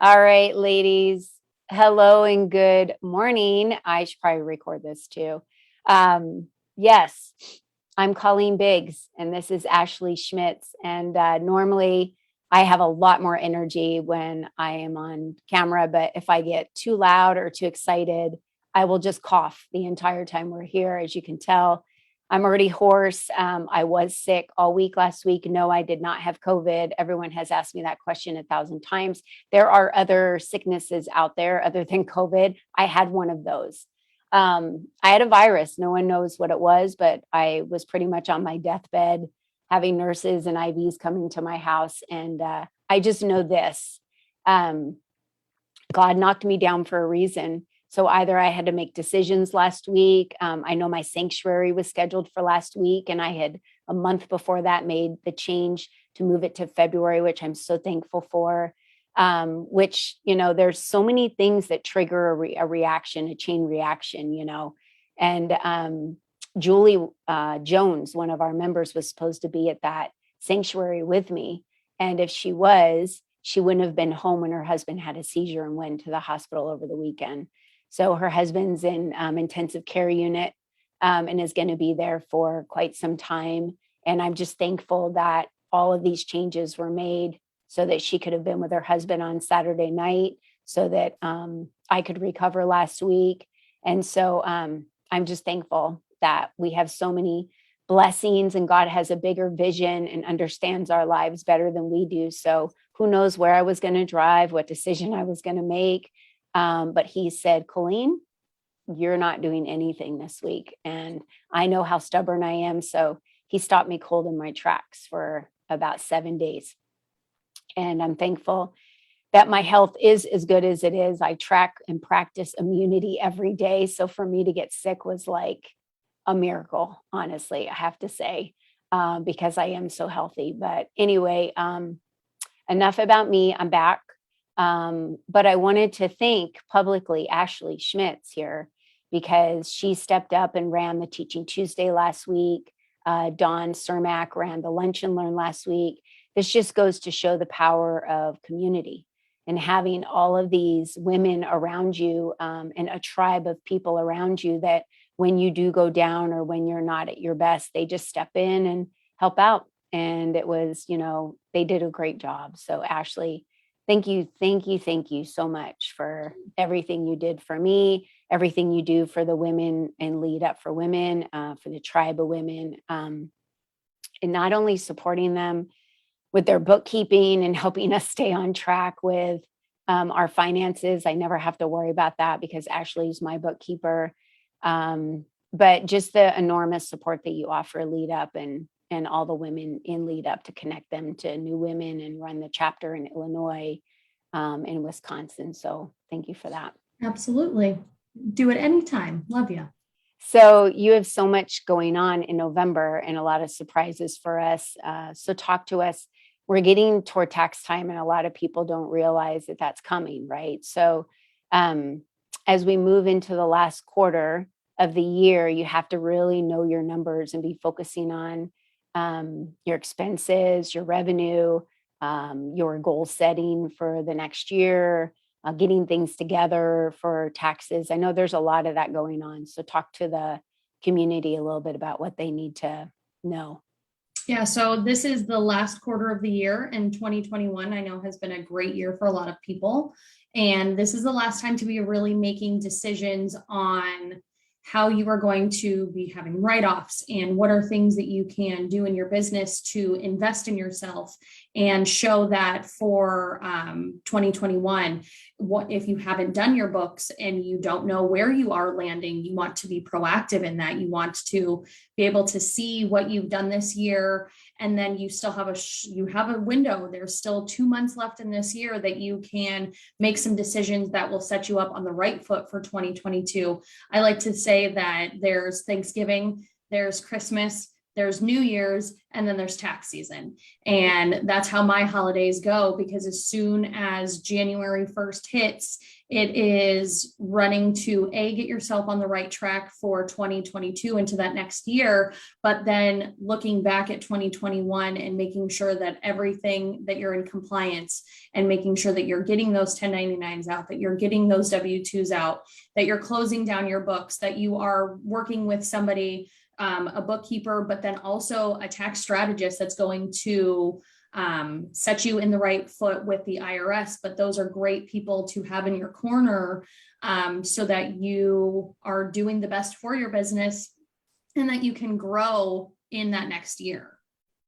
All right, ladies. Hello and good morning. I should probably record this too. Yes, I'm Colleen Biggs, and this is Ashley Schmitz. And normally I have a lot more energy when I am on camera, but if I get too loud or too excited, I will just cough the entire time we're here. As you can tell, I'm already hoarse. I was sick all week last week. No, I did not have COVID. Everyone has asked me that question 1,000 times. There are other sicknesses out there other than COVID. I had one of those. I had a virus. No one knows what it was, but I was pretty much on my deathbed, having nurses and IVs coming to my house. And I just know this um, God knocked me down for a reason. So either I had to make decisions last week. I know my sanctuary was scheduled for last week, and I had a month before that made the change to move it to February, which I'm so thankful for. Which, there's so many things that trigger a reaction, a chain reaction. And Julie Jones, one of our members, was supposed to be at that sanctuary with me. And if she was, she wouldn't have been home when her husband had a seizure and went to the hospital over the weekend. So her husband's in intensive care unit and is going to be there for quite some time. And I'm just thankful that all of these changes were made so that she could have been with her husband on Saturday night, so that I could recover last week. And so I'm just thankful that we have so many blessings, and God has a bigger vision and understands our lives better than we do. So who knows where I was going to drive, what decision I was going to make. But he said, Colleen, you're not doing anything this week. And I know how stubborn I am. So he stopped me cold in my tracks for about 7 days. And I'm thankful that my health is as good as it is. I track and practice immunity every day. So for me to get sick was like a miracle, honestly, I have to say, because I am so healthy. But anyway, enough about me. I'm back. But I wanted to thank publicly Ashley Schmitz here, because she stepped up and ran the Teaching Tuesday last week. Dawn Cermak ran the Lunch and Learn last week. This just goes to show the power of community and having all of these women around you, and a tribe of people around you that when you do go down or when you're not at your best, they just step in and help out. And it was, they did a great job. So Ashley, thank you so much for everything you did for me, everything you do for the women and Lead Up for Women, for the tribe of women, and not only supporting them with their bookkeeping and helping us stay on track with our finances. I never have to worry about that because Ashley's my bookkeeper. But just the enormous support that you offer Lead Up and all the women in Lead Up to connect them to new women and run the chapter in Illinois, and Wisconsin. So thank you for that. Absolutely. Do it anytime. Love you. So you have so much going on in November and a lot of surprises for us. So talk to us. We're getting toward tax time, and a lot of people don't realize that that's coming, right? So as we move into the last quarter of the year, you have to really know your numbers and be focusing on your expenses, your revenue, your goal setting for the next year, getting things together for taxes. I know there's a lot of that going on. So talk to the community a little bit about what they need to know. Yeah, so this is the last quarter of the year, and 2021 I know has been a great year for a lot of people. And this is the last time to be really making decisions on how you are going to be having write-offs and what are things that you can do in your business to invest in yourself and show that for 2021. What if you haven't done your books and you don't know where you are landing? You want to be proactive in that. You want to be able to see what you've done this year, and then you still have a window. There's still 2 months left in this year that you can make some decisions that will set you up on the right foot for 2022. I like to say that there's Thanksgiving, there's Christmas, there's New Year's, and then there's tax season. And that's how my holidays go, because as soon as January 1st hits, it is running to get yourself on the right track for 2022 into that next year, but then looking back at 2021 and making sure that everything that you're in compliance, and making sure that you're getting those 1099s out, that you're getting those W-2s out, that you're closing down your books, that you are working with somebody, a bookkeeper, but then also a tax strategist that's going to set you in the right foot with the IRS. But those are great people to have in your corner, so that you are doing the best for your business and that you can grow in that next year.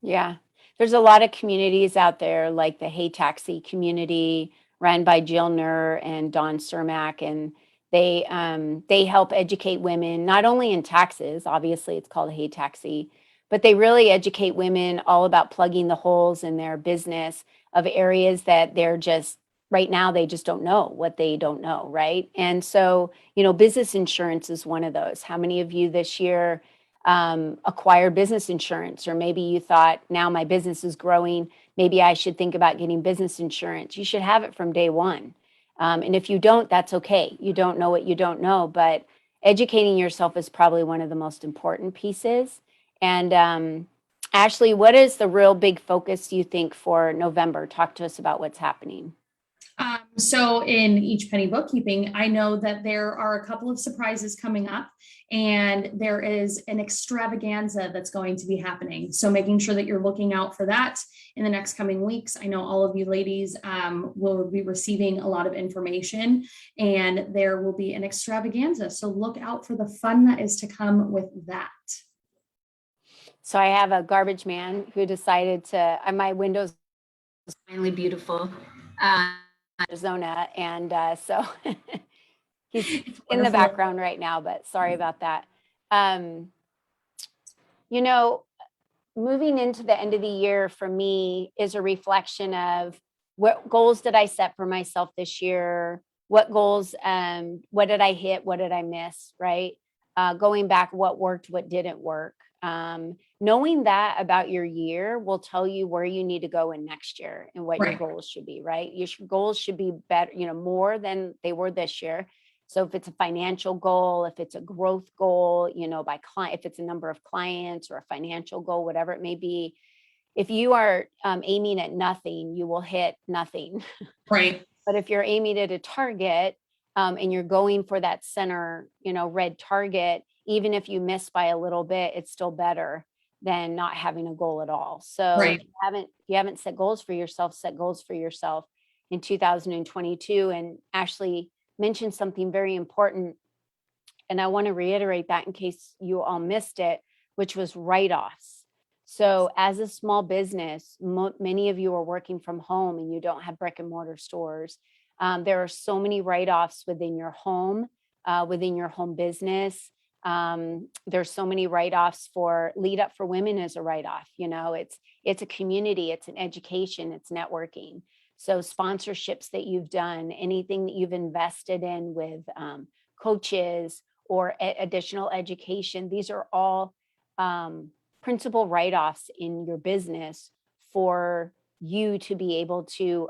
Yeah. There's a lot of communities out there, like the Hey Taxi community run by Jill Nur and Dawn Cermak, and they help educate women, not only in taxes, obviously it's called Hey Taxi, but they really educate women all about plugging the holes in their business of areas that they're just, right now, they just don't know what they don't know, right? And so, business insurance is one of those. How many of you this year acquire business insurance? Or maybe you thought, now my business is growing, maybe I should think about getting business insurance. You should have it from day one. And if you don't, that's okay. You don't know what you don't know, but educating yourself is probably one of the most important pieces. And Ashley, what is the real big focus, do you think, for November? Talk to us about what's happening. So in Each Penny Bookkeeping, I know that there are a couple of surprises coming up, and there is an extravaganza that's going to be happening. So making sure that you're looking out for that in the next coming weeks. I know all of you ladies will be receiving a lot of information, and there will be an extravaganza. So look out for the fun that is to come with that. So I have a garbage man who decided to, my windows finally beautiful. Arizona, and so he's in the background right now, but sorry about that. Moving into the end of the year for me is a reflection of what goals did I set for myself this year, what goals, what did I hit, what did I miss, right? Going back, what worked, what didn't work. Knowing that about your year will tell you where you need to go in next year and what your goals should be, right? Your goals should be better, more than they were this year. So if it's a financial goal, if it's a growth goal, by client, if it's a number of clients or a financial goal, whatever it may be, if you are aiming at nothing, you will hit nothing. Right. But if you're aiming at a target, and you're going for that center, red target, even if you miss by a little bit, it's still better than not having a goal at all. So if you haven't set goals for yourself, set goals for yourself in 2022. And Ashley mentioned something very important, and I want to reiterate that in case you all missed it, which was write-offs. So as a small business, many of you are working from home and you don't have brick and mortar stores. There are so many write-offs within your home business. There's so many write-offs for Lead Up for Women as a write-off. It's a community, it's an education, it's networking. So sponsorships that you've done, anything that you've invested in with coaches or additional education, these are all principal write-offs in your business for you to be able to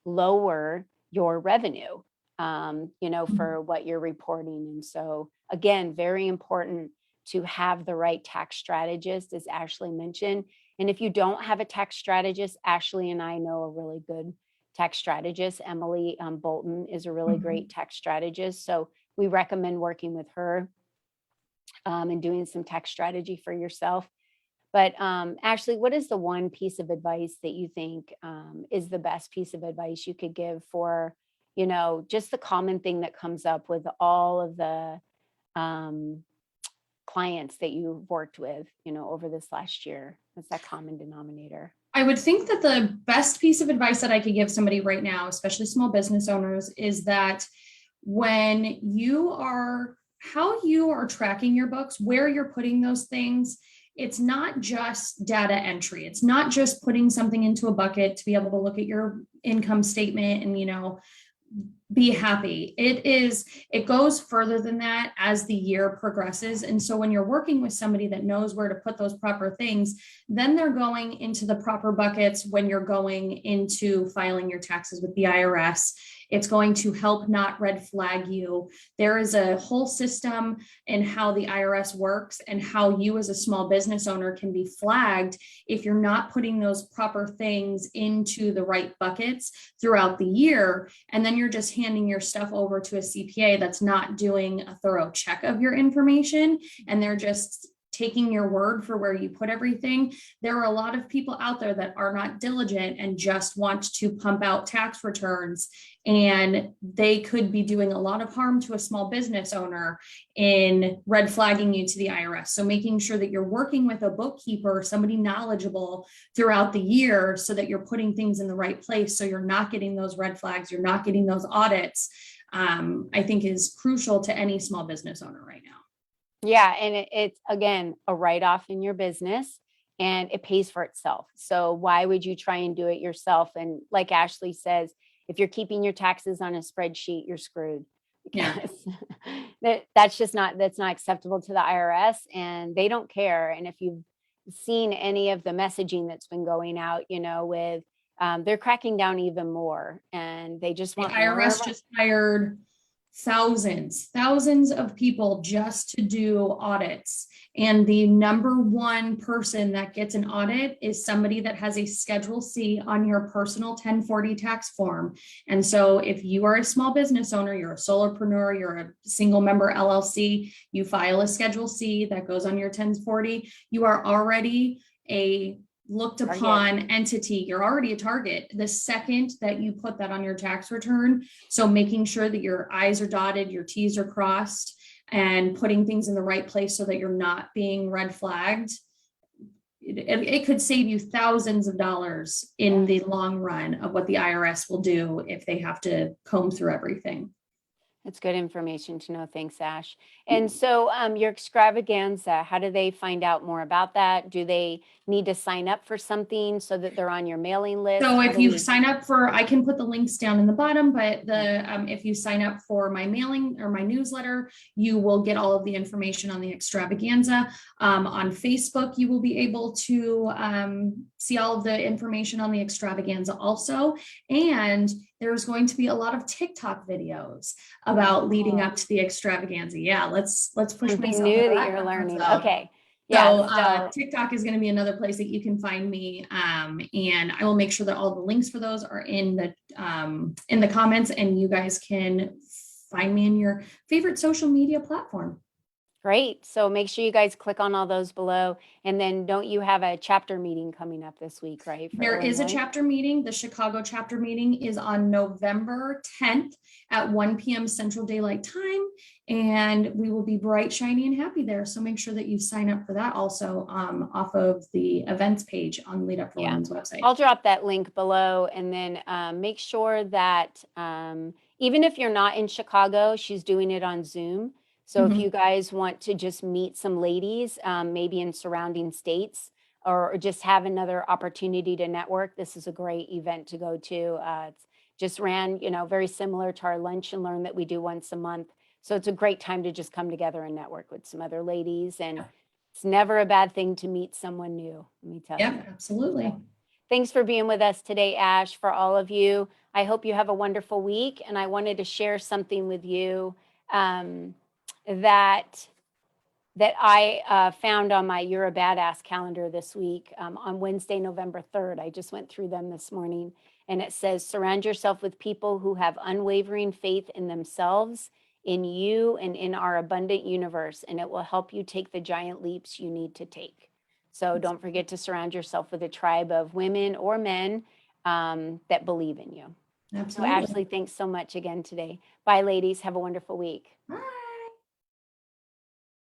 lower your revenue, for what you're reporting. And so again, very important to have the right tax strategist, as Ashley mentioned. And if you don't have a tax strategist, Ashley and I know a really good tax strategist. Emily Bolton is a really great tax strategist. So we recommend working with her and doing some tax strategy for yourself. But Ashley, what is the one piece of advice that you think is the best piece of advice you could give for, just the common thing that comes up with all of the clients that you've worked with, over this last year? What's that common denominator? I would think that the best piece of advice that I could give somebody right now, especially small business owners, is that when how you are tracking your books, where you're putting those things, it's not just data entry. It's not just putting something into a bucket to be able to look at your income statement and, be happy. It goes further than that as the year progresses. And so when you're working with somebody that knows where to put those proper things, then they're going into the proper buckets when you're going into filing your taxes with the IRS. It's going to help not red flag you. There is a whole system in how the IRS works and how you as a small business owner can be flagged if you're not putting those proper things into the right buckets throughout the year. And then you're just handing your stuff over to a CPA that's not doing a thorough check of your information. And they're just taking your word for where you put everything. There are a lot of people out there that are not diligent and just want to pump out tax returns, and they could be doing a lot of harm to a small business owner in red flagging you to the IRS. So making sure that you're working with a bookkeeper, somebody knowledgeable throughout the year, so that you're putting things in the right place, so you're not getting those red flags, you're not getting those audits, I think is crucial to any small business owner right now. Yeah. And it's, again, a write-off in your business, and it pays for itself. So why would you try and do it yourself? And like Ashley says, if you're keeping your taxes on a spreadsheet, you're screwed, because that's not acceptable to the IRS, and they don't care. And if you've seen any of the messaging that's been going out, with they're cracking down even more, and they just The want IRS more. just hired thousands of people just to do audits. And the number one person that gets an audit is somebody that has a Schedule C on your personal 1040 tax form. And so if you are a small business owner, you're a solopreneur, you're a single member LLC, you file a Schedule C that goes on your 1040, you are already a looked upon entity. You're already a target the second that you put that on your tax return. So making sure that your I's are dotted, your T's are crossed, and putting things in the right place so that you're not being red flagged, it could save you thousands of dollars in the long run of what the IRS will do if they have to comb through everything. That's good information to know. Thanks, Ash. And so your extravaganza, how do they find out more about that? Do they need to sign up for something so that they're on your mailing list? So if you sign up for, I can put the links down in the bottom, but if you sign up for my mailing or my newsletter, you will get all of the information on the extravaganza. On Facebook, you will be able to see all of the information on the extravaganza also. And there's going to be a lot of TikTok videos about leading up to the extravaganza. Yeah, let's push something myself. New that you're learning. Okay. Yeah, so TikTok is going to be another place that you can find me, and I will make sure that all the links for those are in the comments, and you guys can find me in your favorite social media platform. Great. So make sure you guys click on all those below. And then don't you have a chapter meeting coming up this week, right? There is a chapter meeting. The Chicago chapter meeting is on November 10th at 1 p.m. Central Daylight Time. And we will be bright, shiny, and happy there. So make sure that you sign up for that also off of the events page on Lead Up for Women's website. I'll drop that link below. And then make sure that even if you're not in Chicago, she's doing it on Zoom. So if you guys want to just meet some ladies, maybe in surrounding states, or just have another opportunity to network, this is a great event to go to. It's just ran, very similar to our lunch and learn that we do once a month. So it's a great time to just come together and network with some other ladies. And it's never a bad thing to meet someone new, let me tell you. Yeah, absolutely. So, thanks for being with us today, Ash, for all of you. I hope you have a wonderful week. And I wanted to share something with you that I found on my You're a Badass calendar this week on Wednesday, November 3rd. I just went through them this morning, and it says, surround yourself with people who have unwavering faith in themselves, in you, and in our abundant universe, and it will help you take the giant leaps you need to take. So don't forget to surround yourself with a tribe of women or men that believe in you. Absolutely. So Ashley, thanks so much again today. Bye, ladies. Have a wonderful week. Bye.